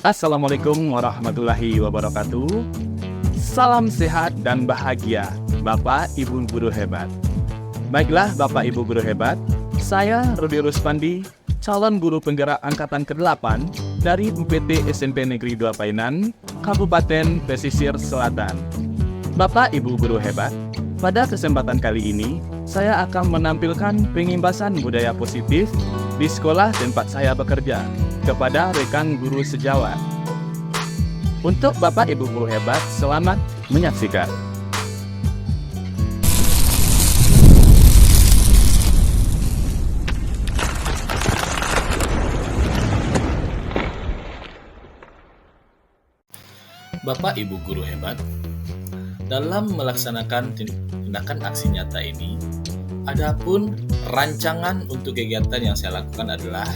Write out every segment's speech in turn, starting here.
Assalamualaikum warahmatullahi wabarakatuh. Salam sehat dan bahagia, Bapak Ibu Guru Hebat. Baiklah Bapak Ibu Guru Hebat, saya Rudi Ruspandi, calon guru penggerak angkatan ke-8 dari UPT SMP Negeri 2 Painan, Kabupaten Pesisir Selatan. Bapak Ibu Guru Hebat, pada kesempatan kali ini, saya akan menampilkan pengimbasan budaya positif di sekolah tempat saya bekerja kepada rekan guru sejawat. Untuk Bapak Ibu Guru Hebat, selamat menyaksikan. Bapak Ibu Guru Hebat, dalam melaksanakan tindakan aksi nyata ini, adapun rancangan untuk kegiatan yang saya lakukan adalah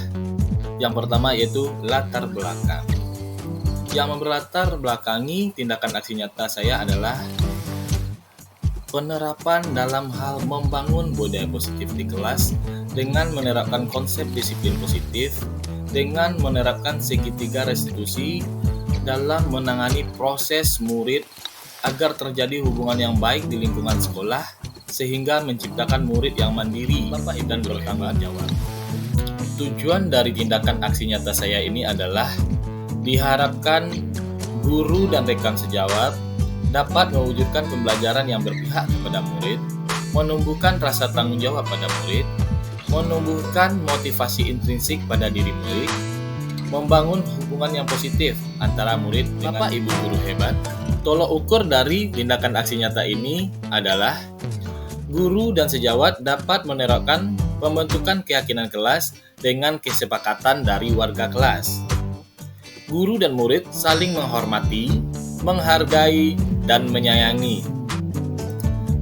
yang pertama yaitu latar belakang. Yang memberlatar belakangi tindakan aksi nyata saya adalah penerapan dalam hal membangun budaya positif di kelas dengan menerapkan konsep disiplin positif, dengan menerapkan segitiga restitusi dalam menangani proses murid agar terjadi hubungan yang baik di lingkungan sekolah sehingga menciptakan murid yang mandiri dan bertanggung jawab. Tujuan dari tindakan aksi nyata saya ini adalah diharapkan guru dan rekan sejawat dapat mewujudkan pembelajaran yang berpihak kepada murid, menumbuhkan rasa tanggung jawab pada murid, menumbuhkan motivasi intrinsik pada diri murid, membangun hubungan yang positif antara murid dengan Bapak Ibu Guru Hebat. Tolok ukur dari tindakan aksi nyata ini adalah guru dan sejawat dapat menerapkan pembentukan keyakinan kelas dengan kesepakatan dari warga kelas. Guru dan murid saling menghormati, menghargai, dan menyayangi.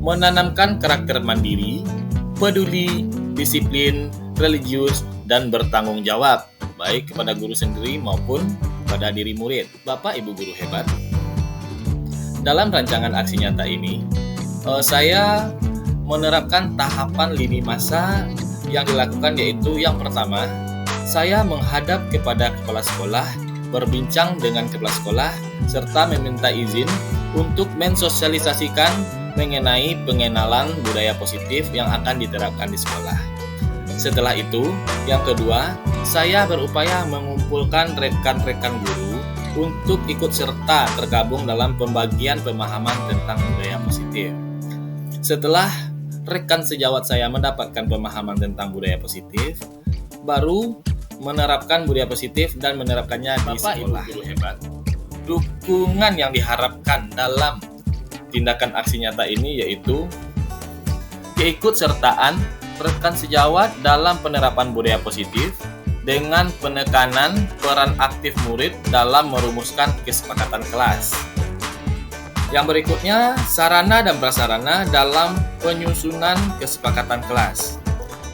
Menanamkan karakter mandiri, peduli, disiplin, religius, dan bertanggung jawab, baik kepada guru sendiri maupun pada diri murid. Bapak Ibu Guru Hebat, dalam rancangan aksi nyata ini, saya menerapkan tahapan lini masa yang dilakukan, yaitu yang pertama, saya menghadap kepada kepala sekolah, berbincang dengan kepala sekolah, serta meminta izin untuk mensosialisasikan mengenai pengenalan budaya positif yang akan diterapkan di sekolah. Setelah itu, yang kedua, saya berupaya mengumpulkan rekan-rekan guru untuk ikut serta tergabung dalam pembagian pemahaman tentang budaya positif. Setelah rekan sejawat saya mendapatkan pemahaman tentang budaya positif, baru menerapkan budaya positif dan menerapkannya di sekolah. Bapak Ibu Guru Hebat, dukungan yang diharapkan dalam tindakan aksi nyata ini yaitu keikutsertaan rekan sejawat dalam penerapan budaya positif dengan penekanan peran aktif murid dalam merumuskan kesepakatan kelas. Yang berikutnya, sarana dan prasarana dalam penyusunan kesepakatan kelas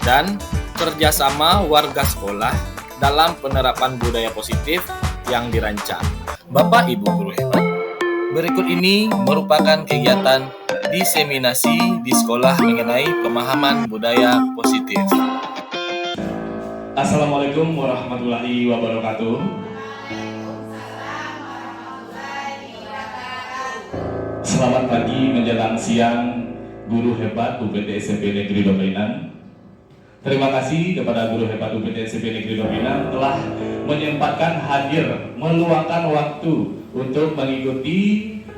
dan kerjasama warga sekolah dalam penerapan budaya positif yang dirancang. Bapak Ibu Guru Hebat, berikut ini merupakan kegiatan diseminasi di sekolah mengenai pemahaman budaya positif. Assalamualaikum warahmatullahi wabarakatuh. Selamat pagi menjelang siang Guru Hebat UPT SMP Negeri 2 Painan. Terima kasih kepada Guru Hebat UPT SMP Negeri 2 Painan telah menyempatkan hadir, meluangkan waktu untuk mengikuti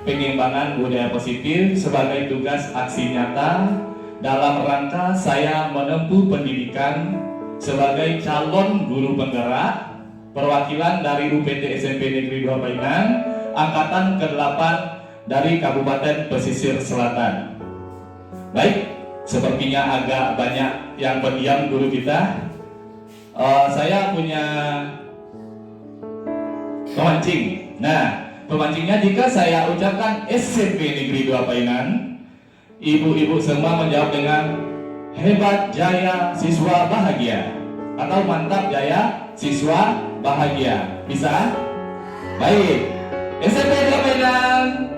pengembangan budaya positif sebagai tugas aksi nyata dalam rangka saya menempuh pendidikan sebagai calon guru penggerak perwakilan dari UPT SMP Negeri 2 Painan angkatan ke-8 dari Kabupaten Pesisir Selatan. Baik, sepertinya agak banyak yang pendiam guru kita. Saya punya pemancing. Nah, pemancingnya jika saya ucapkan SMP Negeri 2 Painan, ibu-ibu semua menjawab dengan hebat jaya siswa bahagia atau mantap jaya siswa bahagia. Bisa? Baik. SMP 2 Painan.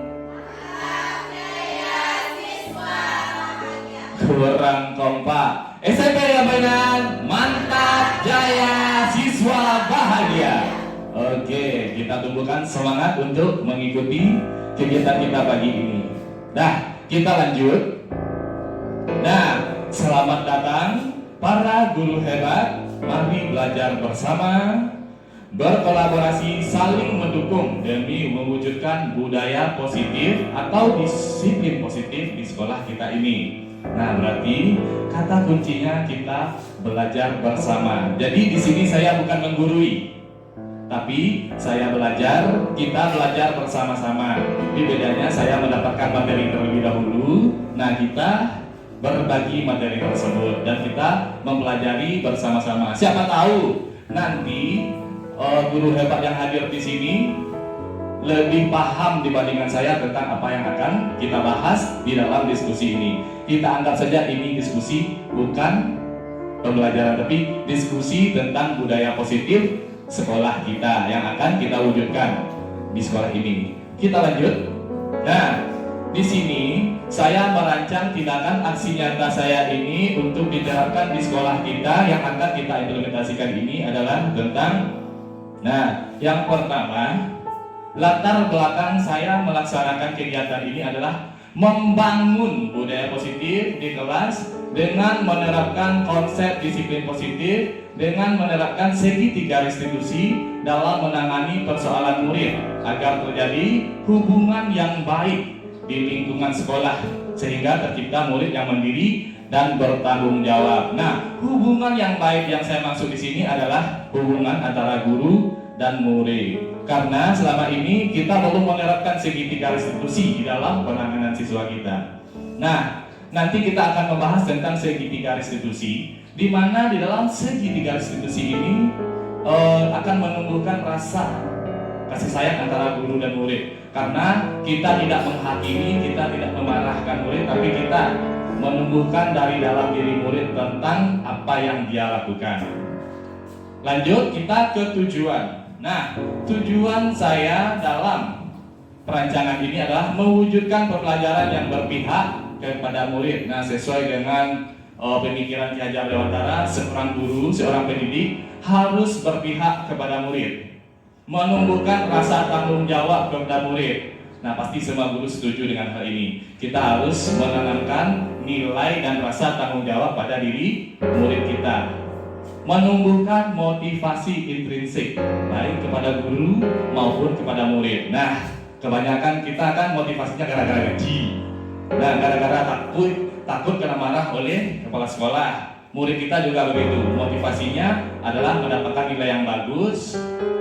Kurang kompak. SMP 2 Painan. Mantap jaya siswa bahagia. Oke. kita tumbuhkan semangat untuk mengikuti kegiatan kita pagi ini. Nah, kita lanjut. Nah, selamat datang para guru hebat. Mari belajar bersama, berkolaborasi, saling mendukung demi mewujudkan budaya positif atau disiplin positif di sekolah kita ini. Nah, berarti kata kuncinya kita belajar bersama. Jadi di sini saya bukan menggurui, tapi saya belajar, kita belajar bersama-sama. Tapi bedanya saya mendapatkan materi terlebih dahulu. Nah, kita berbagi materi tersebut dan kita mempelajari bersama-sama. Siapa tahu nanti guru hebat yang hadir di sini lebih paham dibandingkan saya tentang apa yang akan kita bahas di dalam diskusi ini. Kita anggap saja ini diskusi, bukan pembelajaran, tapi diskusi tentang budaya positif sekolah kita yang akan kita wujudkan di sekolah ini. Kita lanjut. Nah, di sini saya merancang tindakan aksi nyata saya ini untuk diterapkan di sekolah kita. Yang akan kita implementasikan ini adalah tentang, nah, yang pertama, latar belakang saya melaksanakan kegiatan ini adalah membangun budaya positif di kelas dengan menerapkan konsep disiplin positif, dengan menerapkan segitiga restitusi dalam menangani persoalan murid agar terjadi hubungan yang baik di lingkungan sekolah sehingga tercipta murid yang mandiri dan bertanggung jawab. Nah, hubungan yang baik yang saya maksud di sini adalah hubungan antara guru dan murid. Karena selama ini kita belum menerapkan segitiga restitusi di dalam penanganan siswa kita. Nah, nanti kita akan membahas tentang segitiga restitusi, di mana di dalam segitiga restitusi ini akan menumbuhkan rasa kasih sayang antara guru dan murid. Karena kita tidak menghakimi, kita tidak memarahkan murid, tapi kita menumbuhkan dari dalam diri murid tentang apa yang dia lakukan. Lanjut, kita ke tujuan. Nah, tujuan saya dalam perancangan ini adalah mewujudkan pembelajaran yang berpihak kepada murid. Nah, sesuai dengan pemikiran Ki Hajar Dewantara, seorang guru, seorang pendidik harus berpihak kepada murid, menumbuhkan rasa tanggung jawab kepada murid. Nah, pasti semua guru setuju dengan hal ini. Kita harus menanamkan nilai dan rasa tanggung jawab pada diri murid kita, menumbuhkan motivasi intrinsik baik kepada guru maupun kepada murid. Nah, kebanyakan kita kan motivasinya gara-gara gaji. Nah, gara-gara takut kena marah oleh kepala sekolah. Murid kita juga begitu. Motivasinya adalah mendapatkan nilai yang bagus,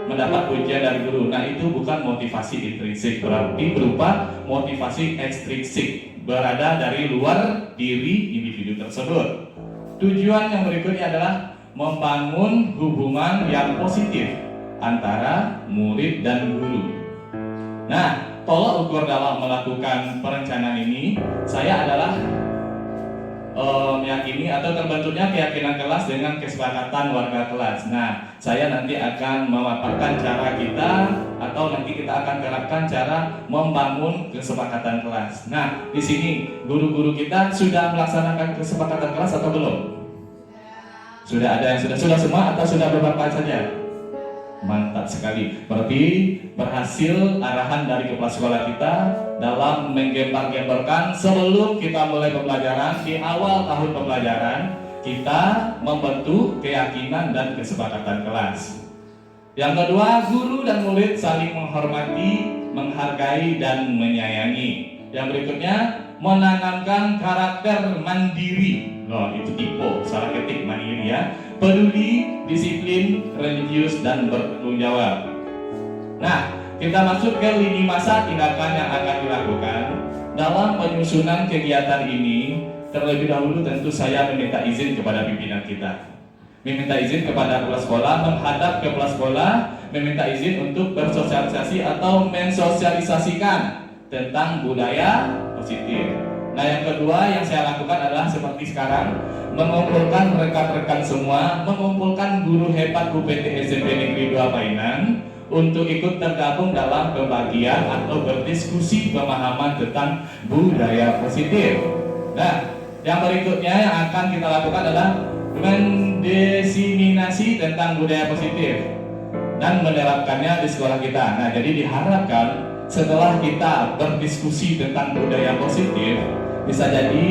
mendapat pujian dari guru. Nah, itu bukan motivasi intrinsik, berarti berupa motivasi ekstrinsik, berada dari luar diri individu tersebut. Tujuan yang berikutnya adalah membangun hubungan yang positif antara murid dan guru. Nah, tolak ukur dalam melakukan perencanaan ini, saya adalah meyakini atau terbentuknya keyakinan kelas dengan kesepakatan warga kelas. Nah, saya nanti akan memaparkan cara kita, atau nanti kita akan terapkan cara membangun kesepakatan kelas. Nah, di sini guru-guru kita sudah melaksanakan kesepakatan kelas atau belum? Sudah ada yang sudah semua atau sudah beberapa saja? Mantap sekali. Berarti berhasil arahan dari kepala sekolah kita dalam menggembar-gemborkan sebelum kita mulai pembelajaran. Di awal tahun pembelajaran kita membentuk keyakinan dan kesepakatan kelas. Yang kedua, guru dan murid saling menghormati, menghargai dan menyayangi. Yang berikutnya, menanamkan karakter mandiri. Loh, itu tipe salah ketik mandiri ya. Peduli, disiplin, religius, dan bertanggung jawab. Nah, kita masuk ke lini masa tindakan yang akan dilakukan dalam penyusunan kegiatan ini. Terlebih dahulu tentu saya meminta izin kepada pimpinan kita, meminta izin kepada kepala sekolah, menghadap ke kepala sekolah, meminta izin untuk bersosialisasi atau mensosialisasikan tentang budaya positif. Nah, yang kedua yang saya lakukan adalah seperti sekarang, mengumpulkan rekan-rekan semua, mengumpulkan guru hebat UPT SMP Negeri 2 Painan untuk ikut tergabung dalam pembagian atau berdiskusi pemahaman tentang budaya positif. Nah, yang berikutnya yang akan kita lakukan adalah mendesiminasi tentang budaya positif. dan menerapkannya di sekolah kita. Nah, jadi diharapkan setelah kita berdiskusi tentang budaya positif, bisa jadi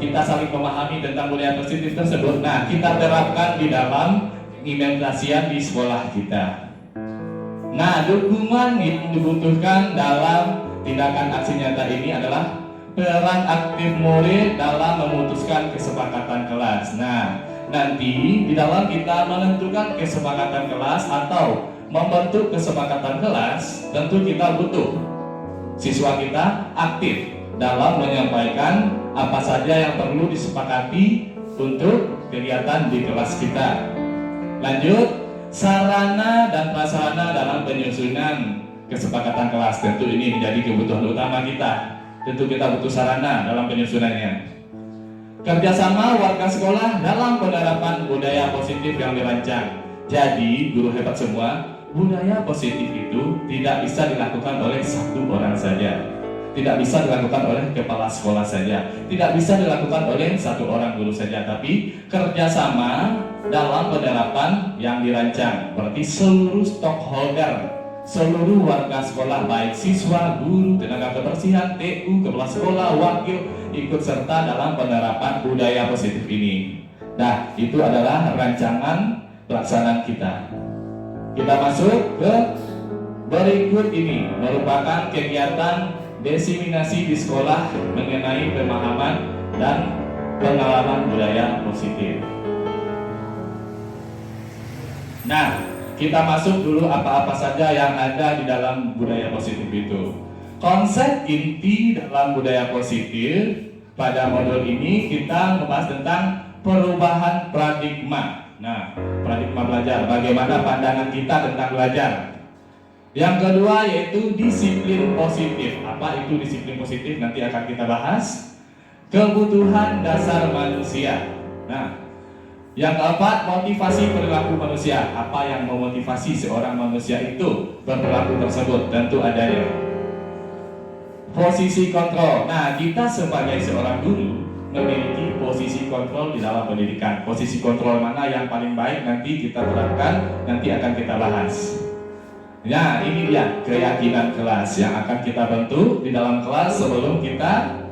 kita saling memahami tentang budaya positif tersebut. Nah, kita terapkan di dalam implementasian di sekolah kita. Nah, dukungan yang dibutuhkan dalam tindakan aksi nyata ini adalah peran aktif murid dalam memutuskan kesepakatan kelas. Nah, nanti di dalam kita menentukan kesepakatan kelas atau membentuk kesepakatan kelas, tentu kita butuh siswa kita aktif dalam menyampaikan apa saja yang perlu disepakati untuk kegiatan di kelas kita. Lanjut, sarana dan prasarana dalam penyusunan kesepakatan kelas. Tentu ini menjadi kebutuhan utama kita. Tentu kita butuh sarana dalam penyusunannya. Kerjasama warga sekolah dalam penerapan budaya positif yang dirancang. Jadi, guru hebat semua, budaya positif itu tidak bisa dilakukan oleh satu orang saja. Tidak bisa dilakukan oleh kepala sekolah saja. Tidak bisa dilakukan oleh satu orang guru saja. Tapi kerjasama dalam penerapan yang dirancang. Berarti seluruh stakeholder, seluruh warga sekolah, baik siswa, guru, tenaga kebersihan, TU, kepala sekolah, wakil, ikut serta dalam penerapan budaya positif ini. Nah, itu adalah rancangan pelaksanaan kita. Kita masuk ke berikut ini, merupakan kegiatan diseminasi di sekolah mengenai pemahaman dan pengalaman budaya positif. Nah, kita masuk dulu apa-apa saja yang ada di dalam budaya positif itu. Konsep inti dalam budaya positif pada modul ini kita membahas tentang perubahan paradigma. Nah, paradigma belajar, bagaimana pandangan kita tentang belajar. Yang kedua yaitu disiplin positif. Apa itu disiplin positif? Nanti akan kita bahas. Kebutuhan dasar manusia. Nah, yang keempat, motivasi perilaku manusia. Apa yang memotivasi seorang manusia itu berperilaku tersebut? Tentu adanya. Posisi kontrol. Nah, kita sebagai seorang guru memiliki posisi kontrol di dalam pendidikan. Posisi kontrol mana yang paling baik nanti kita terapkan, nanti akan kita bahas. Nah, ini dia keyakinan kelas yang akan kita bentuk di dalam kelas sebelum kita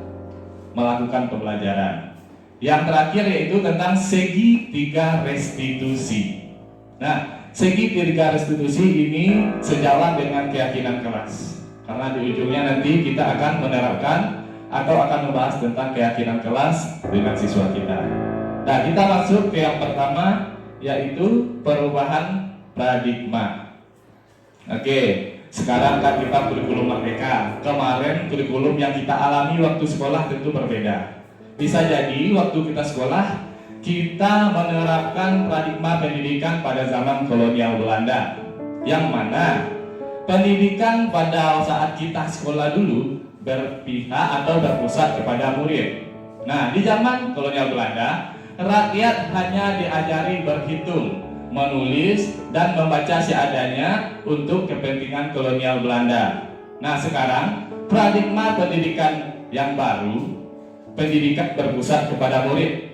melakukan pembelajaran. Yang terakhir yaitu tentang segitiga restitusi. Nah, segitiga restitusi ini sejalan dengan keyakinan kelas. Karena di ujungnya nanti kita akan menerapkan atau akan membahas tentang keyakinan kelas dengan siswa kita. Nah, kita masuk ke yang pertama yaitu perubahan paradigma. Oke, sekarang kan kita kurikulum merdeka. Kemarin kurikulum yang kita alami waktu sekolah tentu berbeda. Bisa jadi waktu kita sekolah kita menerapkan paradigma pendidikan pada zaman kolonial Belanda, yang mana pendidikan pada saat kita sekolah dulu berpihak atau berpusat kepada murid. Nah, di zaman kolonial Belanda, rakyat hanya diajari berhitung, menulis, dan membaca seadanya untuk kepentingan kolonial Belanda. Nah, sekarang paradigma pendidikan yang baru, pendidikan berpusat kepada murid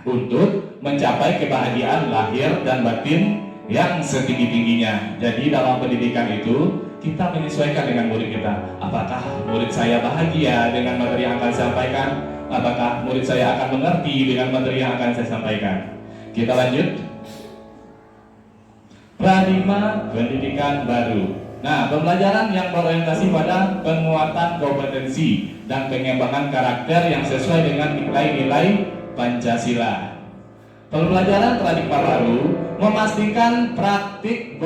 untuk mencapai kebahagiaan lahir dan batin yang setinggi-tingginya. Jadi dalam pendidikan itu kita menyesuaikan dengan murid kita. Apakah murid saya bahagia dengan materi yang akan saya sampaikan? Apakah murid saya akan mengerti dengan materi yang akan saya sampaikan? Kita lanjut. Paradigma pendidikan baru. Nah, pembelajaran yang berorientasi pada penguatan kompetensi dan pengembangan karakter yang sesuai dengan nilai-nilai Pancasila. Pembelajaran paradigma baru memastikan praktik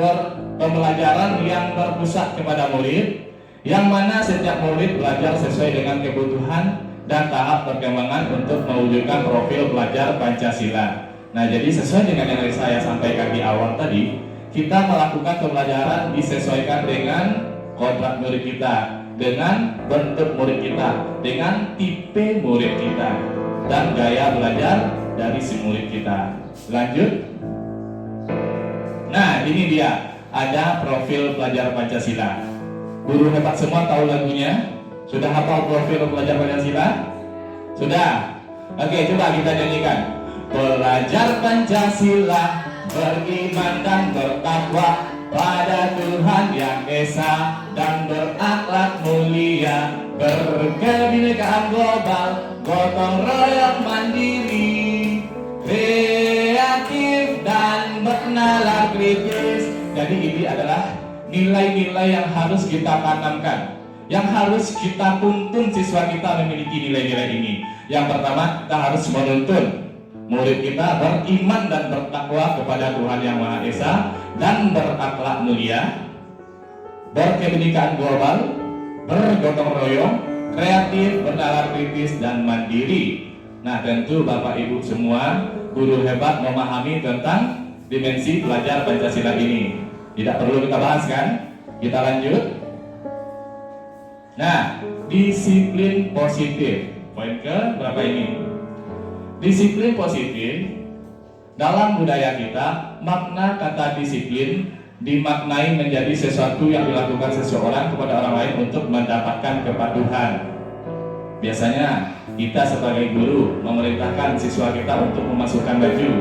pembelajaran yang berpusat kepada murid, yang mana setiap murid belajar sesuai dengan kebutuhan dan tahap perkembangan untuk mewujudkan profil belajar Pancasila. Nah, jadi sesuai dengan yang saya sampaikan di awal tadi, kita melakukan pembelajaran disesuaikan dengan kodrat murid kita, dengan bentuk murid kita, dengan tipe murid kita, dan gaya belajar dari si murid kita. Lanjut. Nah, ini dia, ada profil pelajar Pancasila. Guru hebat semua tahu lagunya? Sudah hafal profil pelajar Pancasila? Sudah? Oke, coba kita nyanyikan. Pelajar Pancasila beriman dan bertakwa, pada Tuhan yang esa dan berakhlak mulia, berkebinekaan global, gotong royong mandiri, kreatif dan bernalar kritis. Jadi ini adalah nilai-nilai yang harus kita tanamkan, yang harus kita tuntun siswa kita memiliki nilai-nilai ini. Yang pertama, kita harus menuntun murid kita beriman dan bertakwa kepada Tuhan Yang Maha Esa dan berakhlak mulia, berkebinekaan global, bergotong royong, kreatif, bernalar kritis, dan mandiri. Nah, tentu Bapak Ibu semua guru hebat memahami tentang dimensi belajar Pancasila ini. Tidak perlu kita bahas kan? Kita lanjut. Nah, disiplin positif. Poin ke berapa ini? Disiplin positif, dalam budaya kita, makna kata disiplin dimaknai menjadi sesuatu yang dilakukan seseorang kepada orang lain untuk mendapatkan kepatuhan. Biasanya kita sebagai guru memerintahkan siswa kita untuk memasukkan baju.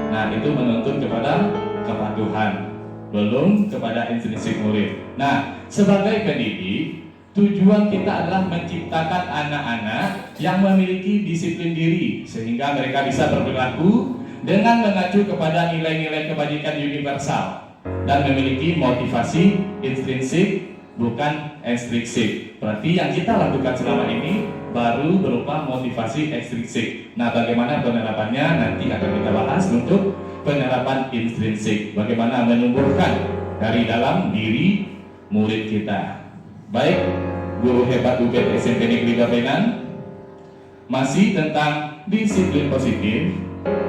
Nah, itu menuntut kepada kepatuhan, belum kepada intrinsik murid. Nah, sebagai pendidik, tujuan kita adalah menciptakan anak-anak yang memiliki disiplin diri sehingga mereka bisa berperilaku dengan mengacu kepada nilai-nilai kebajikan universal dan memiliki motivasi intrinsik bukan ekstrinsik. Berarti yang kita lakukan selama ini baru berupa motivasi ekstrinsik. Nah, bagaimana penerapannya nanti akan kita bahas untuk penerapan intrinsik. Bagaimana menumbuhkan dari dalam diri murid kita. Baik, guru hebat UPT SMP Negeri Bappenan, masih tentang disiplin positif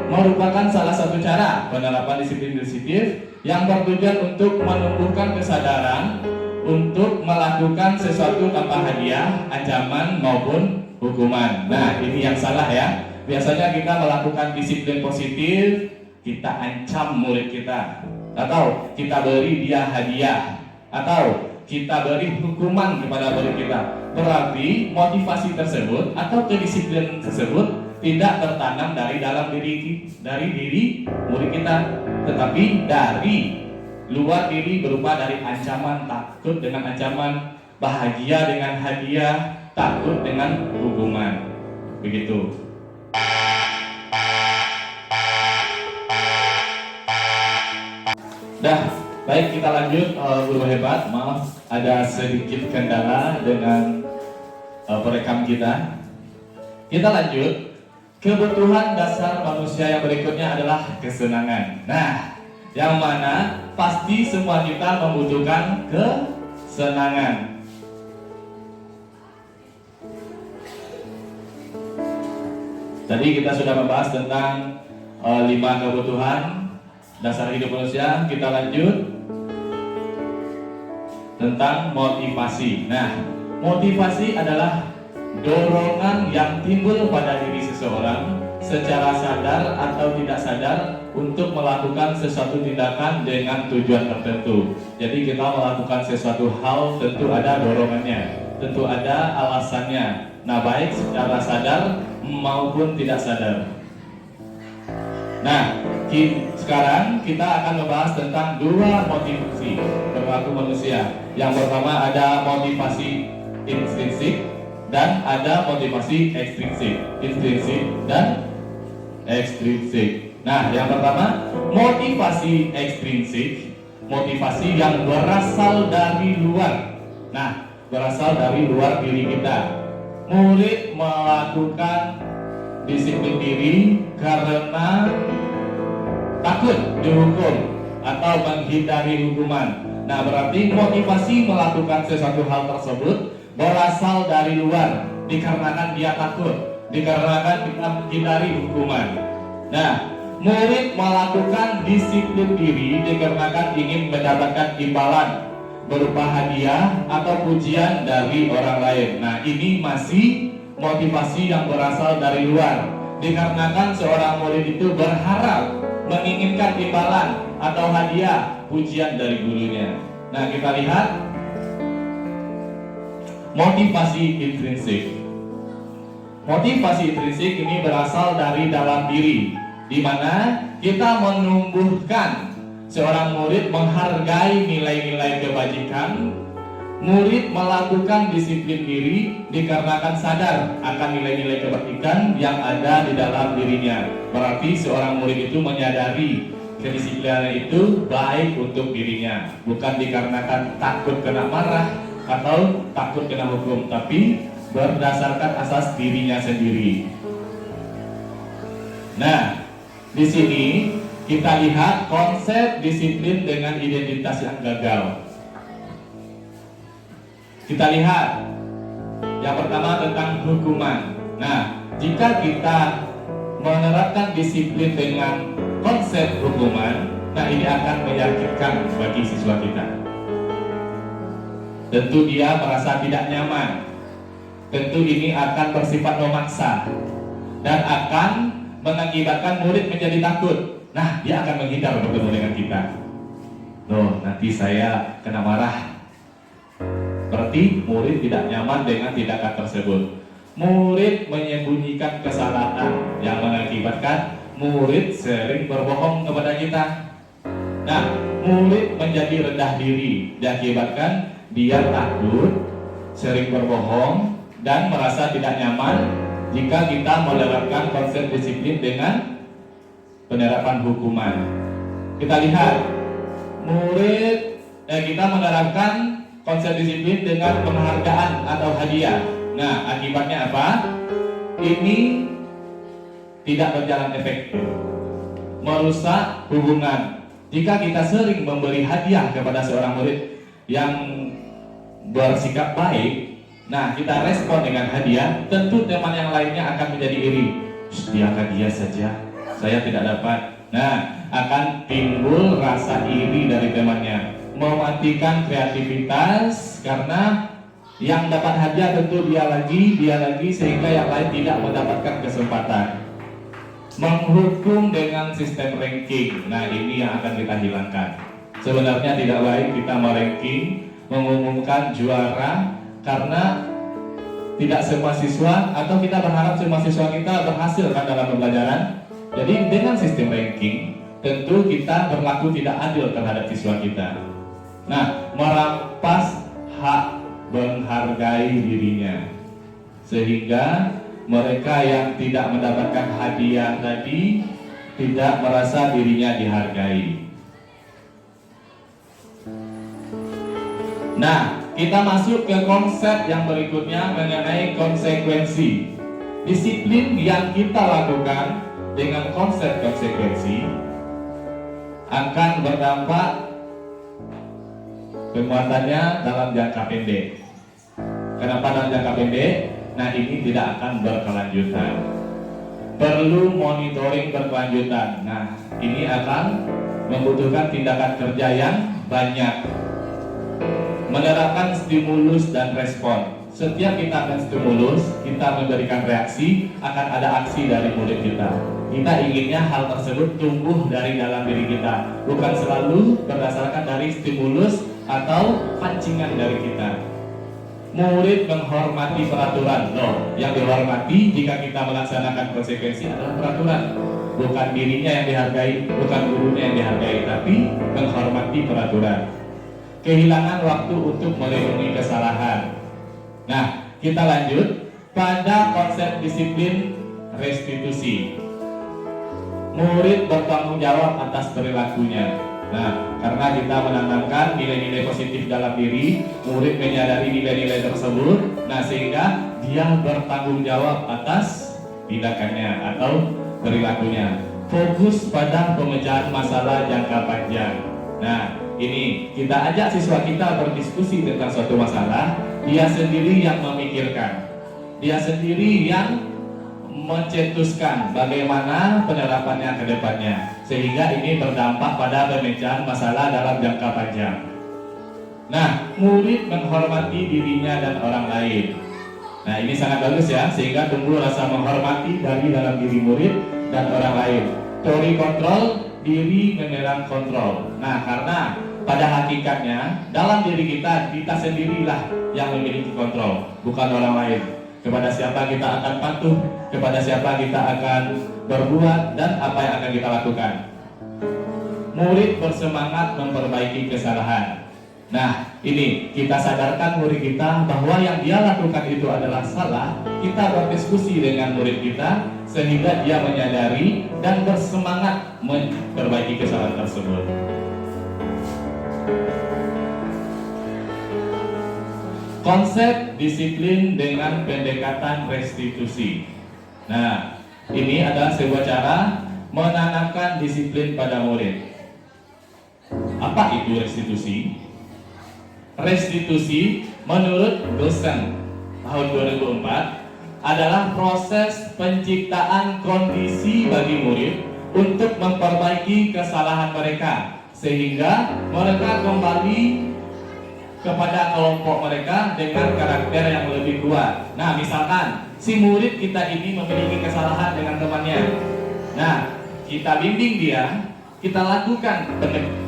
merupakan salah satu cara penerapan disiplin positif yang bertujuan untuk menumbuhkan kesadaran untuk melakukan sesuatu tanpa hadiah, ancaman maupun hukuman. Nah, ini yang salah ya. Biasanya kita melakukan disiplin positif, kita ancam murid kita, atau kita beri dia hadiah, atau kita beri hukuman kepada murid kita. Berarti motivasi tersebut atau kedisiplinan tersebut tidak tertanam dari dalam diri murid kita, tetapi dari luar diri berupa dari ancaman, takut dengan ancaman, bahagia dengan hadiah, takut dengan hukuman. Begitu. Dah, baik, kita lanjut. Guru hebat, maaf ada sedikit kendala dengan perekam kita. Kita lanjut. Kebutuhan dasar manusia yang berikutnya adalah kesenangan. Nah, yang mana pasti semua kita membutuhkan kesenangan. Tadi kita sudah membahas tentang 5 kebutuhan dasar hidup manusia. Kita lanjut tentang motivasi. Nah, motivasi adalah dorongan yang timbul pada diri seseorang secara sadar atau tidak sadar untuk melakukan sesuatu tindakan dengan tujuan tertentu. Jadi kita melakukan sesuatu hal tentu ada dorongannya, tentu ada alasannya. Nah, baik secara sadar maupun tidak sadar. Nah, sekarang kita akan membahas tentang 2 motivasi perilaku manusia. Yang pertama ada motivasi intrinsik dan ada motivasi ekstrinsik. Intrinsik dan ekstrinsik. Nah, yang pertama motivasi ekstrinsik, motivasi yang berasal dari luar. Nah, berasal dari luar diri kita. Murid melakukan disiplin diri karena takut dihukum atau menghindari hukuman. Nah, berarti motivasi melakukan sesuatu hal tersebut berasal dari luar, dikarenakan dia takut, dikarenakan kita menghindari hukuman. Nah, murid melakukan disiplin diri dikarenakan ingin mendapatkan imbalan berupa hadiah atau pujian dari orang lain. Nah, ini masih motivasi yang berasal dari luar, dikarenakan seorang murid itu berharap menginginkan imbalan atau hadiah pujian dari gurunya. Nah, kita lihat motivasi intrinsik. Motivasi intrinsik ini berasal dari dalam diri, di mana kita menumbuhkan seorang murid menghargai nilai-nilai kebajikan, murid melakukan disiplin diri dikarenakan sadar akan nilai-nilai kebajikan yang ada di dalam dirinya. Berarti seorang murid itu menyadari kedisiplinan itu baik untuk dirinya, bukan dikarenakan takut kena marah atau takut kena hukum, tapi berdasarkan asas dirinya sendiri. Nah, di sini kita lihat konsep disiplin dengan identitas yang gagal. Kita lihat yang pertama tentang hukuman. Nah, jika kita menerapkan disiplin dengan konsep hukuman, nah ini akan menyakitkan bagi siswa kita. Tentu dia merasa tidak nyaman. Tentu ini akan bersifat memaksa dan akan mengakibatkan murid menjadi takut. Nah, dia akan menghindar bertemu dengan kita. Loh, nanti saya kena marah. Berarti murid tidak nyaman dengan tindakan tersebut. Murid menyembunyikan kesalahan yang mengakibatkan murid sering berbohong kepada kita. Nah, murid menjadi rendah diri diakibatkan dia takut, sering berbohong, dan merasa tidak nyaman jika kita menerapkan konsep disiplin dengan penerapan hukuman. Kita lihat kita menerapkan konsep disiplin dengan penghargaan atau hadiah. Nah, akibatnya apa? Ini tidak berjalan efektif, merusak hubungan. Jika kita sering memberi hadiah kepada seorang murid yang bersikap baik, nah kita respon dengan hadiah, tentu teman yang lainnya akan menjadi iri. Biarkan dia saja, saya tidak dapat. Nah, akan timbul rasa iri dari temannya, mematikan kreativitas karena yang dapat hadiah tentu dia lagi, sehingga yang lain tidak mendapatkan kesempatan. Menghukum dengan sistem ranking, nah ini yang akan kita hilangkan. Sebenarnya tidak baik kita meranking, mengumumkan juara, karena tidak semua siswa, atau kita berharap semua siswa kita berhasil kan dalam pembelajaran. Jadi dengan sistem ranking, tentu kita berlaku tidak adil terhadap siswa kita. Nah, merampas hak menghargai dirinya, sehingga mereka yang tidak mendapatkan hadiah tadi tidak merasa dirinya dihargai. Nah, kita masuk ke konsep yang berikutnya mengenai konsekuensi. Disiplin yang kita lakukan dengan konsep konsekuensi akan berdampak penguatannya dalam jangka pendek. Kenapa dalam jangka pendek? Nah, ini tidak akan berkelanjutan. Perlu monitoring berkelanjutan. Nah, ini akan membutuhkan tindakan kerja yang banyak. Menerapkan stimulus dan respon. Setiap kita akan stimulus, kita memberikan reaksi, akan ada aksi dari murid kita. Kita inginnya hal tersebut tumbuh dari dalam diri kita, bukan selalu berdasarkan dari stimulus atau pancingan dari kita. Murid menghormati peraturan. Loh, yang dihormati jika kita melaksanakan konsekuensi adalah peraturan, bukan dirinya yang dihargai, bukan gurunya yang dihargai, tapi menghormati peraturan. Kehilangan waktu untuk merenungi kesalahan. Nah, kita lanjut pada konsep disiplin restitusi. Murid bertanggung jawab atas perilakunya. Nah, karena kita menanamkan nilai-nilai positif dalam diri, murid menyadari nilai-nilai tersebut, nah sehingga dia bertanggung jawab atas tindakannya atau perilakunya. Fokus pada pemecahan masalah jangka panjang. Nah, ini kita ajak siswa kita berdiskusi tentang suatu masalah, dia sendiri yang memikirkan, dia sendiri yang mencetuskan bagaimana penerapannya ke depannya, sehingga ini berdampak pada pemecahan masalah dalam jangka panjang. Nah, murid menghormati dirinya dan orang lain. Nah, ini sangat bagus ya, sehingga tumbuh rasa menghormati dari dalam diri murid dan orang lain. Teori kontrol, diri menyerang kontrol. Nah, karena pada hakikatnya dalam diri kita sendirilah yang memiliki kontrol, bukan orang lain. Kepada siapa kita akan patuh, kepada siapa kita akan berbuat, dan apa yang akan kita lakukan. murid bersemangat memperbaiki kesalahan. Nah, ini kita sadarkan murid kita bahwa yang dia lakukan itu adalah salah. Kita berdiskusi dengan murid kita sehingga dia menyadari dan bersemangat memperbaiki kesalahan tersebut. Konsep disiplin dengan pendekatan restitusi. Nah, ini adalah sebuah cara menanamkan disiplin pada murid. Apa itu restitusi? Restitusi menurut dosen tahun 2004 adalah proses penciptaan kondisi bagi murid untuk memperbaiki kesalahan mereka sehingga mereka kembali kepada kelompok mereka dengan karakter yang lebih kuat. Nah, misalkan si murid kita ini memiliki kesalahan dengan temannya. Nah, kita bimbing dia, kita lakukan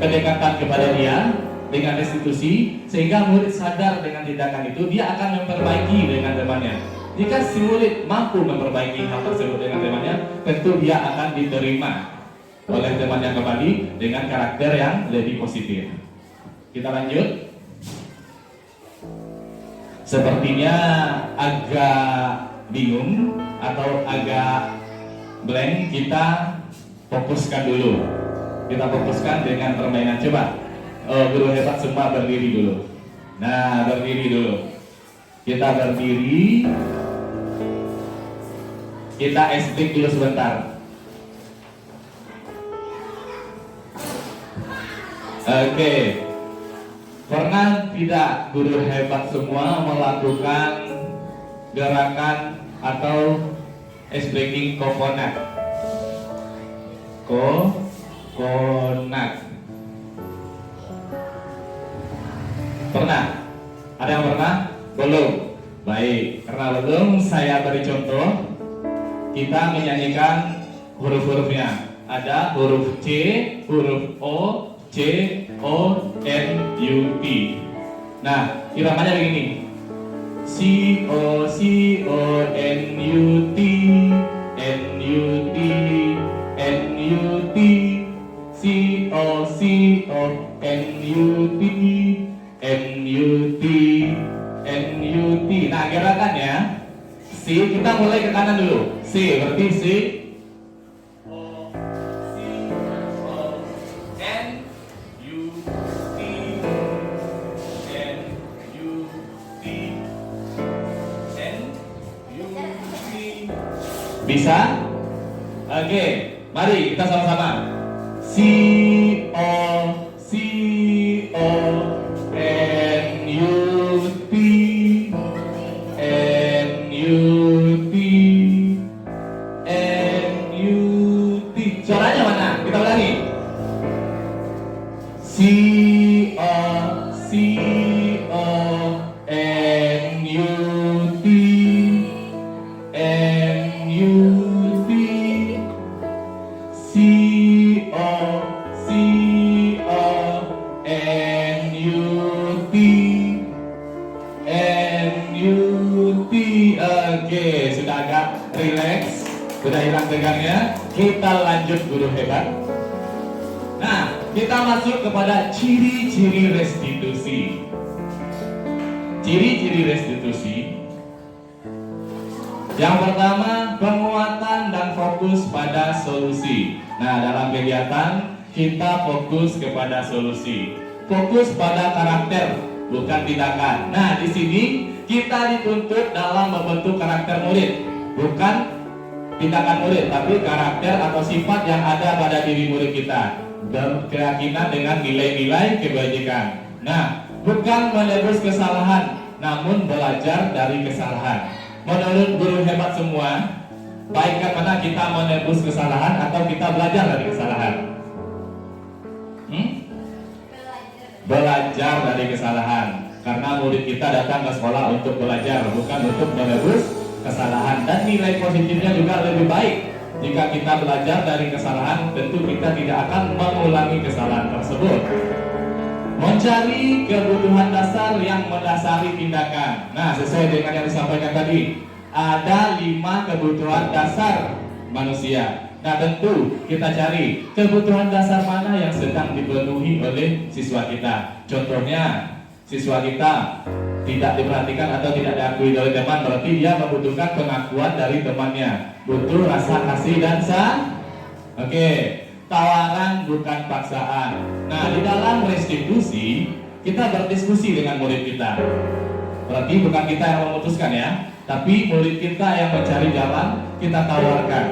pendekatan kepada dia dengan restitusi sehingga murid sadar dengan tindakan itu, dia akan memperbaiki dengan temannya. Jika si murid mampu memperbaiki hal tersebut dengan temannya, tentu dia akan diterima oleh temannya kembali dengan karakter yang lebih positif. Kita lanjut. Sepertinya agak bingung atau agak blank, kita fokuskan dulu. Kita fokuskan dengan permainan. Coba guru hebat semua berdiri dulu. Nah, berdiri dulu. Kita berdiri. Kita speak dulu sebentar. Oke. Pernah tidak guru hebat semua melakukan gerakan atau ice breaking coconut? Coconut. Pernah? Ada yang pernah? Belum? Baik, karena belum, saya beri contoh. Kita menyanyikan huruf-hurufnya. Ada huruf C, huruf O, C, O, N, U, T. Nah, iramanya begini. C, O, C, O, N, U, T, N, U, T, N, U, T, C, O, C, O, N, U, T, N, U, T, N, U, T. Nah, gerakannya C, kita mulai ke kanan dulu. C, berarti C, bisa? Oke, mari kita sama-sama. C O C O N U T N U T N U T. Suaranya mana? Kita ulangi. C O C O N U T N U T C O C O N U T N U T. Oke, sudah agak rileks, sudah hilang tegangnya. Kita lanjut guru hebat. Nah, kita masuk kepada ciri-ciri restitusi. Ciri-ciri restitusi. Yang pertama, penguatan dan fokus pada solusi. Nah, dalam kegiatan kita fokus kepada solusi, fokus pada karakter, bukan tindakan. Nah, di sini kita dituntut dalam membentuk karakter murid, bukan tindakan murid, tapi karakter atau sifat yang ada pada diri murid kita, dan keyakinan dengan nilai-nilai kebajikan. Nah, bukan menebus kesalahan, namun belajar dari kesalahan. Menurut guru hebat semua, baikkan mana kita menebus kesalahan atau kita belajar dari kesalahan? Belajar dari kesalahan. Karena murid kita datang ke sekolah untuk belajar, bukan untuk menebus kesalahan. Dan nilai positifnya juga lebih baik. Jika kita belajar dari kesalahan, tentu kita tidak akan mengulangi kesalahan tersebut. Mencari kebutuhan dasar yang mendasari tindakan. Nah, sesuai dengan yang disampaikan tadi, ada 5 kebutuhan dasar manusia. Nah, tentu kita cari kebutuhan dasar mana yang sedang dipenuhi oleh siswa kita. Contohnya, siswa kita tidak diperhatikan atau tidak diakui oleh teman, berarti dia membutuhkan pengakuan dari temannya. Butuh rasa kasih dan Oke, tawaran bukan paksaan. Nah, di dalam restitusi kita berdiskusi dengan murid kita. Berarti bukan kita yang memutuskan ya, tapi murid kita yang mencari jalan, kita tawarkan.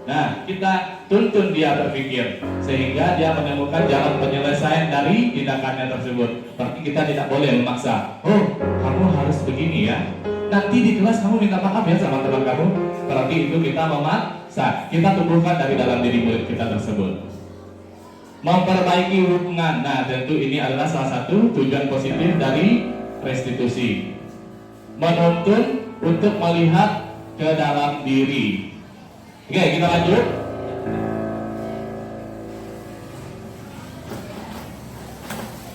Nah, kita tuntun dia berpikir sehingga dia menemukan jalan penyelesaian dari tindakannya tersebut. Berarti kita tidak boleh memaksa. Oh, kamu harus begini ya. Nanti di kelas kamu minta maaf ya sama teman kamu. Berarti itu kita memaksa. Kita tumbuhkan dari dalam diri murid kita tersebut. Memperbaiki hubungan. Nah, tentu ini adalah salah satu tujuan positif dari restitusi. Menuntun untuk melihat ke dalam diri. Oke, kita lanjut.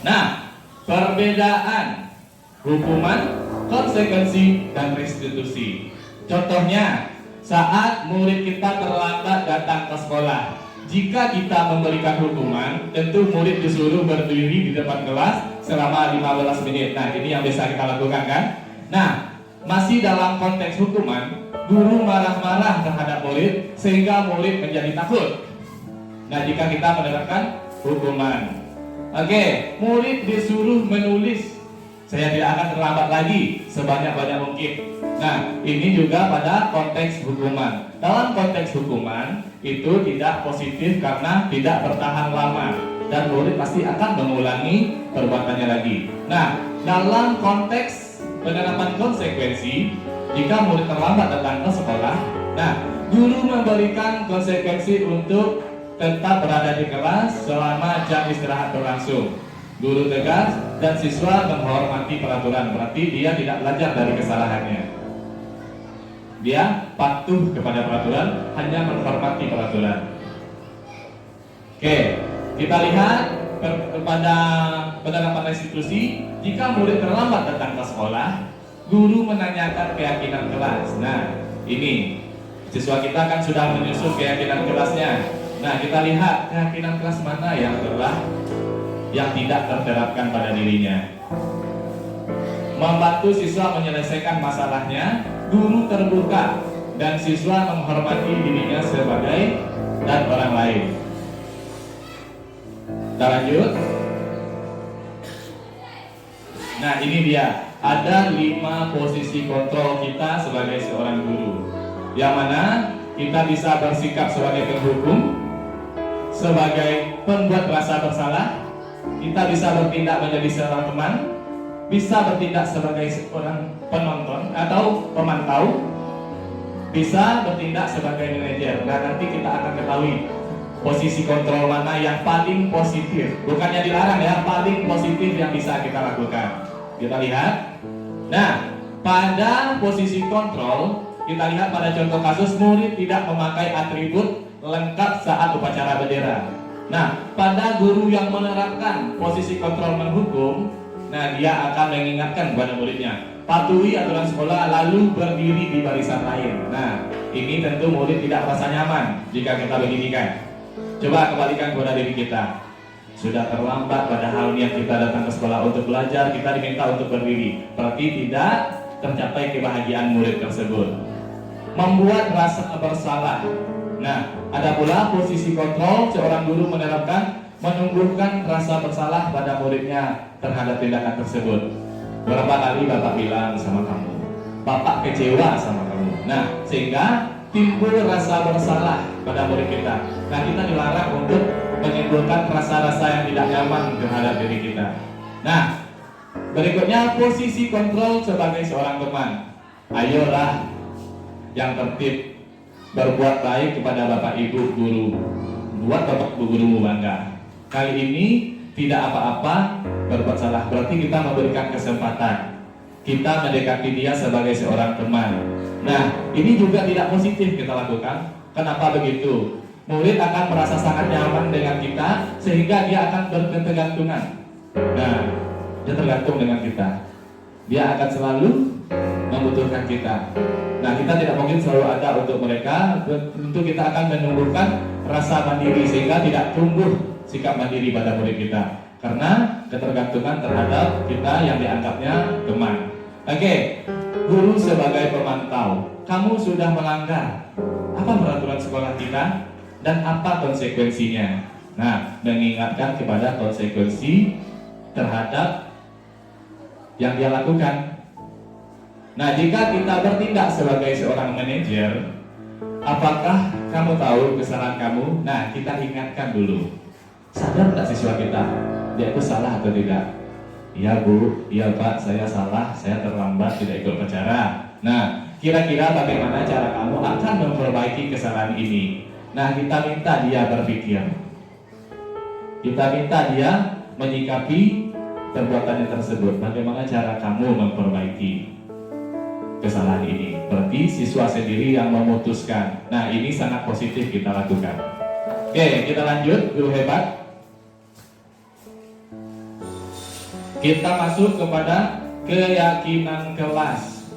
Nah, perbedaan hukuman, konsekuensi, dan restitusi. Contohnya, saat murid kita terlambat datang ke sekolah, jika kita memberikan hukuman, tentu murid disuruh berdiri di depan kelas selama 15 menit. Nah, ini yang bisa kita lakukan kan? Nah, masih dalam konteks hukuman, guru marah-marah terhadap murid sehingga murid menjadi takut. Nah, jika kita menerapkan hukuman, oke, murid disuruh menulis, saya tidak akan terlambat lagi sebanyak-banyak mungkin. Nah, ini juga pada konteks hukuman. Dalam konteks hukuman itu tidak positif karena tidak bertahan lama dan murid pasti akan mengulangi perbuatannya lagi. Nah, dalam konteks penerapan konsekuensi, jika murid terlambat datang ke sekolah, nah, guru memberikan konsekuensi untuk tetap berada di kelas selama jam istirahat berlangsung. Guru tegas dan siswa menghormati peraturan, berarti dia tidak belajar dari kesalahannya. Dia patuh kepada peraturan, hanya menghormati peraturan. Oke, kita lihat pada penerapan restitusi. Jika murid terlambat datang ke sekolah, guru menanyakan keyakinan kelas. Nah, ini siswa kita kan sudah menyusun keyakinan kelasnya. Nah, kita lihat keyakinan kelas mana yang tidak terterapkan pada dirinya. Membantu siswa menyelesaikan masalahnya, guru terbuka dan siswa menghormati dirinya sebagai dan orang lain. Kita lanjut. Nah, ini dia. Ada 5 posisi kontrol kita sebagai seorang guru. Yang mana kita bisa bersikap sebagai penghukum, sebagai pembuat rasa bersalah, kita bisa bertindak menjadi seorang teman, bisa bertindak sebagai seorang penonton atau pemantau, bisa bertindak sebagai manajer. Nah, nanti kita akan ketahui posisi kontrol mana yang paling positif. Bukannya dilarang ya, paling positif yang bisa kita lakukan. Kita lihat. Nah, pada posisi kontrol, kita lihat pada contoh kasus murid tidak memakai atribut lengkap saat upacara bendera. Nah, pada guru yang menerapkan posisi kontrol menghukum, nah, dia akan mengingatkan kepada muridnya, patuhi aturan sekolah lalu berdiri di barisan lain. Nah, ini tentu murid tidak merasa nyaman jika kita beginikan. Coba kembalikan kepada diri kita. Sudah terlambat padahal niat kita datang ke sekolah untuk belajar, kita diminta untuk berdiri. Berarti tidak tercapai kebahagiaan murid tersebut. Membuat rasa bersalah. Nah, ada pula posisi kontrol, seorang guru menerapkan menumbuhkan rasa bersalah pada muridnya terhadap tindakan tersebut. Berapa kali Bapak bilang sama kamu, Bapak kecewa sama kamu. Nah, sehingga timbul rasa bersalah pada murid kita. Nah, kita dilarang untuk menimbulkan rasa-rasa yang tidak nyaman terhadap diri kita. Nah, berikutnya posisi kontrol sebagai seorang teman. Ayolah yang tertib, berbuat baik kepada Bapak Ibu guru, buat Bapak Ibu gurumu bangga. Kali ini tidak apa-apa berbuat salah, berarti kita memberikan kesempatan, kita mendekati dia sebagai seorang teman. Nah, ini juga tidak positif kita lakukan. Kenapa begitu? Murid akan merasa sangat nyaman dengan kita sehingga dia akan berketergantungan. Nah, dia tergantung dengan kita. Dia akan selalu membutuhkan kita. Nah, kita tidak mungkin selalu ada untuk mereka. Tentu kita akan menumbuhkan rasa mandiri sehingga tidak tumbuh sikap mandiri pada murid kita, karena ketergantungan terhadap kita yang dianggapnya teman. Oke, guru sebagai pemantau, kamu sudah melanggar apa peraturan sekolah kita dan apa konsekuensinya. Nah, mengingatkan kepada konsekuensi terhadap yang dia lakukan. Nah, jika kita bertindak sebagai seorang manajer, apakah kamu tahu kesalahan kamu? Nah, kita ingatkan dulu. Sadar tak siswa kita, dia itu salah atau tidak? Iya Bu, iya Pak, saya salah, saya terlambat, tidak ikut upacara. Nah, kira-kira bagaimana cara kamu akan memperbaiki kesalahan ini? Nah, kita minta dia berpikir. Kita minta dia menyikapi perbuatannya tersebut. Bagaimana cara kamu memperbaiki kesalahan ini? Berarti siswa sendiri yang memutuskan. Nah, ini sangat positif kita lakukan. Oke, kita lanjut, guru hebat. Kita masuk kepada keyakinan kelas.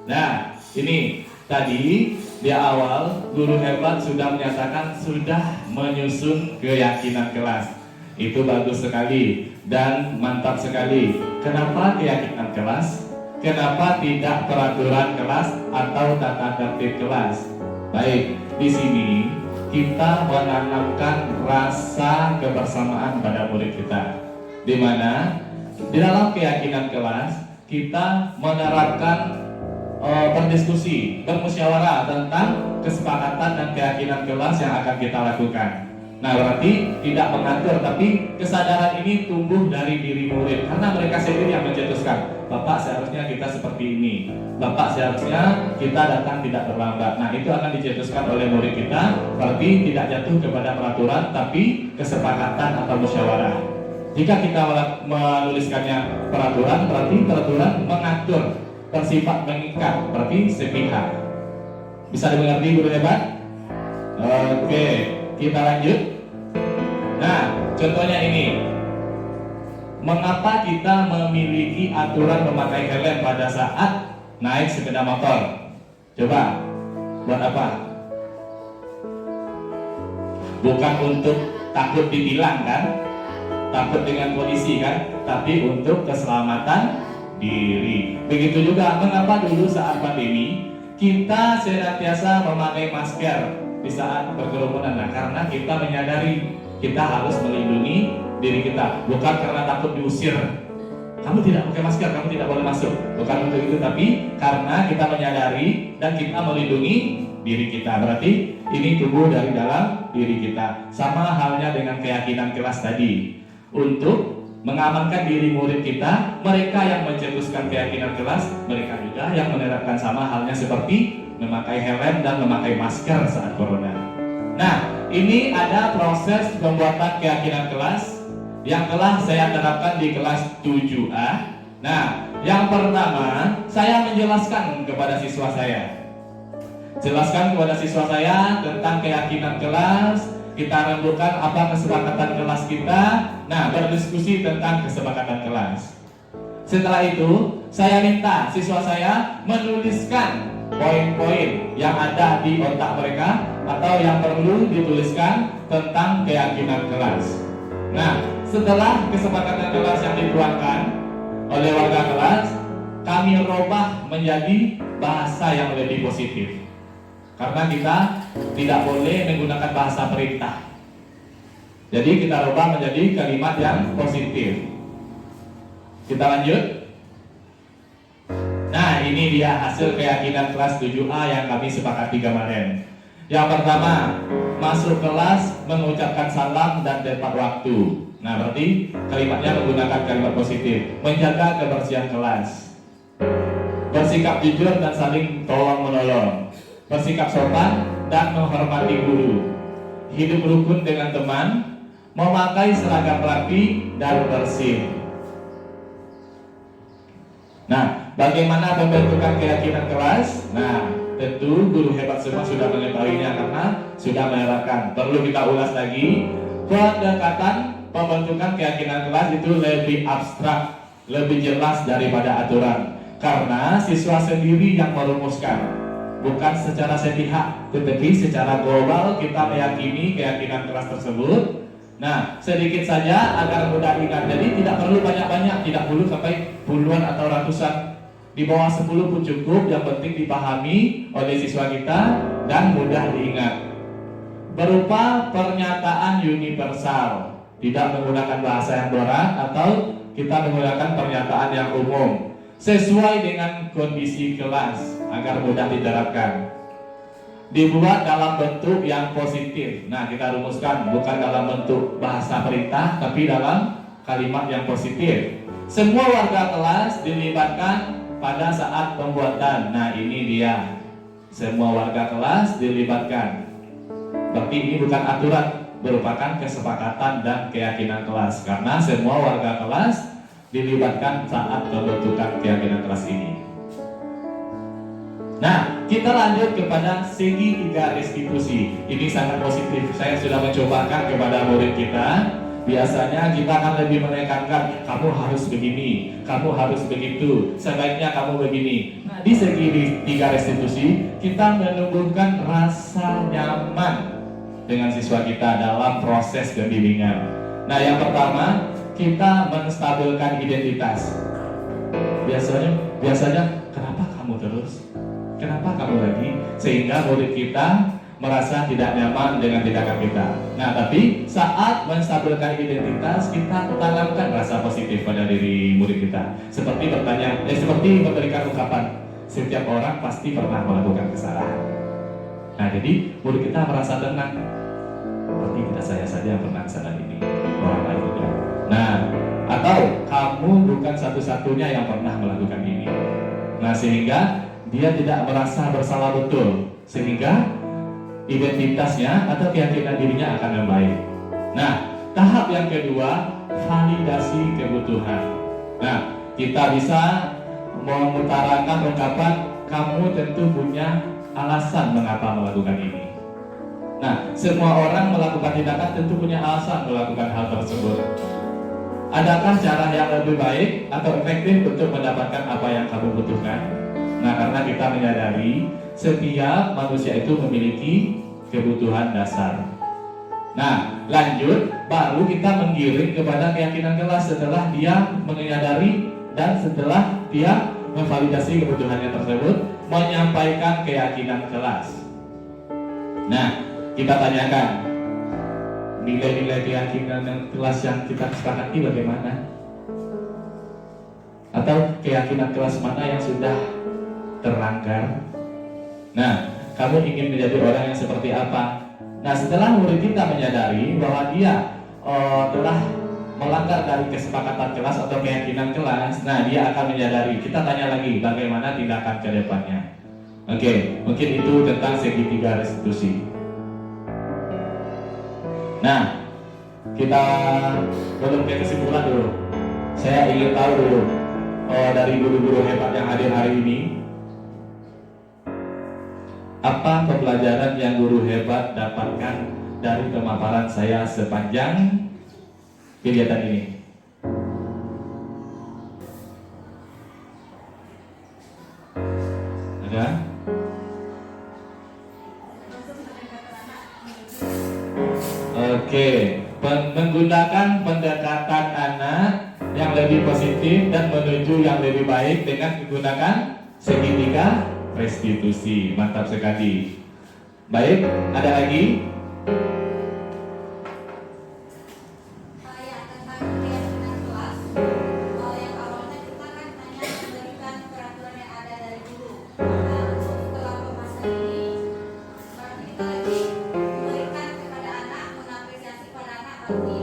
Nah, ini tadi di awal guru hebat sudah menyatakan sudah menyusun keyakinan kelas. Itu bagus sekali dan mantap sekali. Kenapa keyakinan kelas? Kenapa tidak peraturan kelas atau tata tertib kelas? Baik, di sini kita menanamkan rasa kebersamaan pada murid kita, di mana di dalam keyakinan kelas kita menerapkan berdiskusi, bermusyawarah tentang kesepakatan dan keyakinan kelas yang akan kita lakukan. Nah, berarti tidak mengatur, tapi kesadaran ini tumbuh dari diri murid karena mereka sendiri yang mencetuskan. Bapak, seharusnya kita seperti ini. Bapak, seharusnya kita datang tidak terlambat. Nah, itu akan dicetuskan oleh murid kita. Berarti tidak jatuh kepada peraturan, tapi kesepakatan atau musyawarah. Jika kita menuliskannya peraturan, berarti peraturan mengatur, bersifat mengikat, berarti sepihak. Bisa dimengerti guru hebat? Oke, kita lanjut. Nah, contohnya ini. Mengapa kita memiliki aturan memakai helm pada saat naik sepeda motor? Coba, buat apa? Bukan untuk takut ditilang kan? Takut dengan polisi kan, tapi untuk keselamatan diri. Begitu juga mengapa dulu saat pandemi kita senantiasa memakai masker di saat berkerumunan. Nah, karena kita menyadari kita harus melindungi diri kita, bukan karena takut diusir. Kamu tidak pakai masker, kamu tidak boleh masuk. Bukan untuk itu, tapi karena kita menyadari dan kita melindungi diri kita. Berarti ini tumbuh dari dalam diri kita. Sama halnya dengan keyakinan kelas tadi. Untuk mengamankan diri murid kita, mereka yang mencetuskan keyakinan kelas, mereka juga yang menerapkan sama halnya seperti memakai helm dan memakai masker saat corona. Nah, ini ada proses pembuatan keyakinan kelas yang telah saya terapkan di kelas 7A. Nah, yang pertama saya menjelaskan kepada siswa saya. Jelaskan kepada siswa saya tentang keyakinan kelas. Kita rembukan apa kesepakatan kelas kita. Nah, berdiskusi tentang kesepakatan kelas. Setelah itu, saya minta siswa saya menuliskan poin-poin yang ada di otak mereka atau yang perlu dituliskan tentang keyakinan kelas. Nah, setelah kesepakatan kelas yang dituangkan oleh warga kelas, kami robah menjadi bahasa yang lebih positif. Karena kita tidak boleh menggunakan bahasa perintah. Jadi kita rubah menjadi kalimat yang positif. Kita lanjut. Nah, ini dia hasil keyakinan kelas 7A yang kami sepakati kemarin. Yang pertama, masuk kelas mengucapkan salam dan tepat waktu. Nah, berarti kalimatnya menggunakan kalimat positif. Menjaga kebersihan kelas. Bersikap jujur dan saling tolong-menolong. Bersikap sopan dan menghormati guru. Hidup rukun dengan teman. Memakai seragam rapi dan bersih. Nah, bagaimana pembentukan keyakinan kelas? Nah, tentu guru hebat semua sudah mengetahuinya karena sudah menerapkan. Perlu kita ulas lagi. Pendekatan pembentukan keyakinan kelas itu lebih abstrak, lebih jelas daripada aturan. Karena siswa sendiri yang merumuskan, bukan secara sepihak, tetapi secara global kita meyakini keyakinan kelas tersebut. Nah, sedikit saja agar mudah ingat. Jadi tidak perlu banyak-banyak, tidak perlu sampai puluhan atau ratusan. Di bawah 10 pun cukup, yang penting dipahami oleh siswa kita dan mudah diingat. Berupa pernyataan universal, tidak menggunakan bahasa yang berat atau kita menggunakan pernyataan yang umum sesuai dengan kondisi kelas agar mudah diterapkan. Dibuat dalam bentuk yang positif. Nah, kita rumuskan bukan dalam bentuk bahasa perintah, tapi dalam kalimat yang positif. Semua warga kelas dilibatkan pada saat pembuatan. Nah, ini dia. Semua warga kelas dilibatkan. Berarti ini bukan aturan, merupakan kesepakatan dan keyakinan kelas. Karena semua warga kelas dilibatkan saat pembentukan keyakinan kelas ini. Nah, kita lanjut kepada segi 3 restitusi. Ini sangat positif. Saya sudah mencobakan kepada murid kita. Biasanya kita akan lebih menekankan, kamu harus begini, kamu harus begitu, sebaiknya kamu begini. Nah, di segi 3 restitusi, kita menumbuhkan rasa nyaman dengan siswa kita dalam proses pembimbingan. Nah, yang pertama, kita menstabilkan identitas. Biasanya kenapa kamu terus? Kenapa kamu lagi? Sehingga murid kita merasa tidak nyaman dengan tindakan kita. Nah, tapi saat menstabilkan identitas, kita tanamkan rasa positif pada diri murid kita. Seperti seperti memberikan ungkapan, setiap orang pasti pernah melakukan kesalahan. Nah, jadi murid kita merasa tenang. Berarti tidak saya saja yang pernah kesalahan ini, orang lain juga. Nah, atau kamu bukan satu-satunya yang pernah melakukan ini. Nah, sehingga dia tidak merasa bersalah betul, sehingga identitasnya atau keyakinan dirinya akan membaik. Nah, tahap yang kedua, validasi kebutuhan. Nah, kita bisa mengutarakan ungkapan, kamu tentu punya alasan mengapa melakukan ini. Nah, semua orang melakukan tindakan tentu punya alasan melakukan hal tersebut. Adakah cara yang lebih baik atau efektif untuk mendapatkan apa yang kamu butuhkan? Nah, karena kita menyadari setiap manusia itu memiliki kebutuhan dasar. Nah, lanjut, baru kita menggiring kepada keyakinan kelas setelah dia menyadari dan setelah dia memvalidasi kebutuhannya tersebut, menyampaikan keyakinan kelas. Nah, kita tanyakan, nilai-nilai keyakinan kelas yang kita sepakati bagaimana? Atau keyakinan kelas mana yang sudah terlanggar? Nah, kamu ingin menjadi orang yang seperti apa? Nah, setelah murid kita menyadari bahwa dia telah melanggar dari kesepakatan kelas atau keyakinan kelas, nah dia akan menyadari. Kita tanya lagi, bagaimana tindakan ke depannya? Oke, mungkin itu tentang segi 3 restitusi. Nah, kita belum ke kesimpulan dulu. Saya ingin tahu dulu dari guru-guru hebat yang hadir hari ini, apa pembelajaran yang guru hebat dapatkan dari pemaparan saya sepanjang kegiatan ini? Ada? Oke, menggunakan pendekatan anak yang lebih positif dan menuju yang lebih baik dengan menggunakan segitiga restitusi. Mantap sekali. Baik, ada lagi? Tentang keyakinan kelas, yang awalnya kita kan hanya memberikan peraturan yang ada dari guru. Nah, setelah pembahasan ini, berarti kita lagi memberikan kepada anak, mengapresiasi pada anak, berarti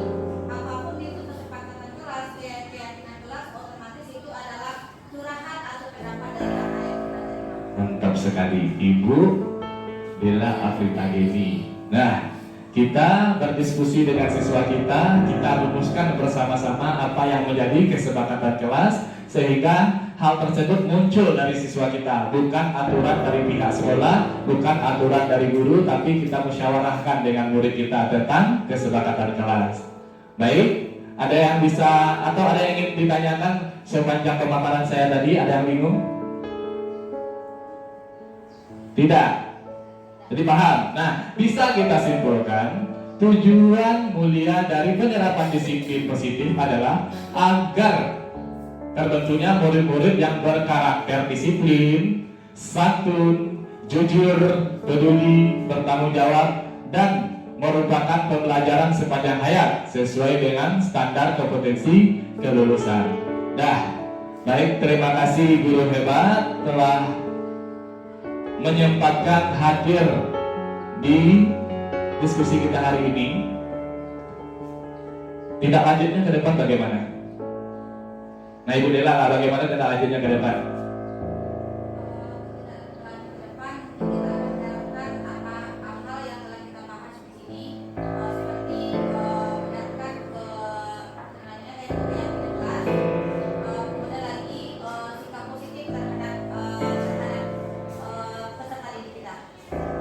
apapun itu kesepakatan kelas, keyakinan kelas, otomatis itu adalah curahan atau pendapat dari anak yang kita terima. Mantap sekali, Ibu Bella Afrita Geni. Nah, kita berdiskusi dengan siswa kita rumuskan bersama-sama apa yang menjadi kesepakatan kelas, sehingga hal tersebut muncul dari siswa kita, bukan aturan dari pihak sekolah, bukan aturan dari guru, tapi kita musyawarahkan dengan murid kita tentang kesepakatan kelas. Baik, Ada yang bisa atau ada yang ingin ditanyakan sepanjang pemaparan saya tadi? Ada yang bingung? Tidak. Jadi paham. Nah, bisa kita simpulkan tujuan mulia dari penerapan disiplin positif adalah agar terbentuknya murid-murid yang berkarakter disiplin, santun, jujur, peduli, bertanggung jawab, dan merupakan pembelajaran sepanjang hayat sesuai dengan standar kompetensi kelulusan. Baik, terima kasih guru hebat telah menyempatkan hadir di diskusi kita hari ini. Tindak lanjutnya ke depan bagaimana? Nah, Ibu Dela, bagaimana tindak lanjutnya ke depan?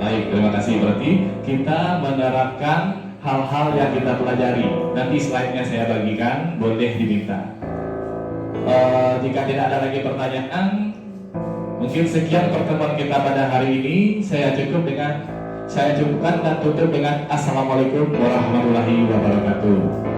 Baik, terima kasih. Berarti kita menerapkan hal-hal yang kita pelajari. Nanti slide-nya saya bagikan, boleh diminta. Jika tidak ada lagi pertanyaan, mungkin sekian pertemuan kita pada hari ini. Saya cukupkan dan tutup dengan Assalamualaikum warahmatullahi wabarakatuh.